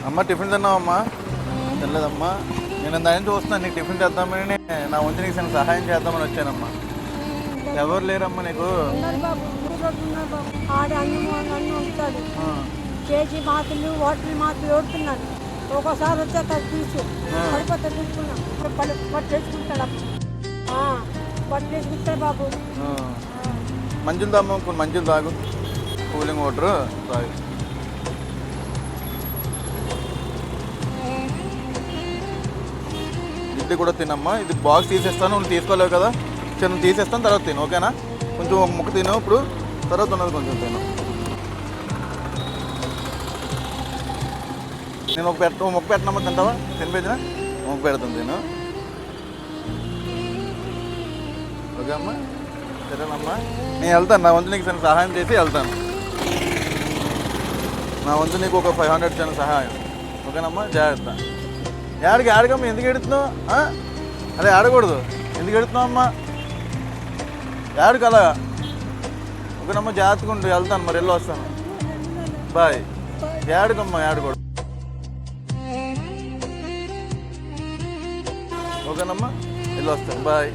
అమ్మ టిఫిన్ తిన్నావమ్మా? తినలేదమ్మా. నేను దాని చూస్తున్నాను నీకు టిఫిన్ చేద్దామని, నా వంతు నీకు చిన్న సహాయం చేద్దామని వచ్చానమ్మా. ఎవరు లేరమ్మా నీకు? కేజీ మాత్రలు వాటర్ మాత్రలు ఓడుతున్నాడు. ఒక్కోసారి వచ్చాక తీసు పడిపోతే తీసుకున్నాం పట్టేసుకుంటాడు. పట్టేసుకుంటాడు బాబు. మంచిలు తాము, కొన్ని మంచిలు తాగు, కూలింగ్ వాటర్ తాగు. ఇది కూడా తినమ్మా. ఇది బాక్స్ తీసేస్తాను, నువ్వు తీసుకోలేవు కదా, చిన్న తీసేస్తాను, తర్వాత తిను, ఓకేనా? కొంచెం ఒక ముక్క తిను ఇప్పుడు, తర్వాత ఉన్నది కొంచెం తిను. నేను ఒక ముక్క పెట్టినమ్మా, తింటావా? తినిపించిన ముక్క పెడతాను, తిను. ఓకే అమ్మా, సరేనమ్మా. నేను వెళ్తాను, నా వంతు నీకు చిన్న సహాయం చేసి వెళ్తాను. నా వంతు నీకు ఒక 500 చిన్న సహాయం, ఓకేనమ్మా? జాగ్రత్త. ఆడకమ్మా, ఎందుకు ఎడుతున్నావు? అదే ఆడకూడదు, ఎందుకు ఎడుతున్నావు అమ్మా? ఆడుకు అలా, ఓకేనమ్మా? జాగ్రత్తగా ఉండు, వెళ్తాను, మరి వెళ్ళి వస్తాను. బాయ్. ఆడుకమ్మా, ఆడకూడదు, ఓకేనమ్మా? వెళ్ళి వస్తాను, బాయ్.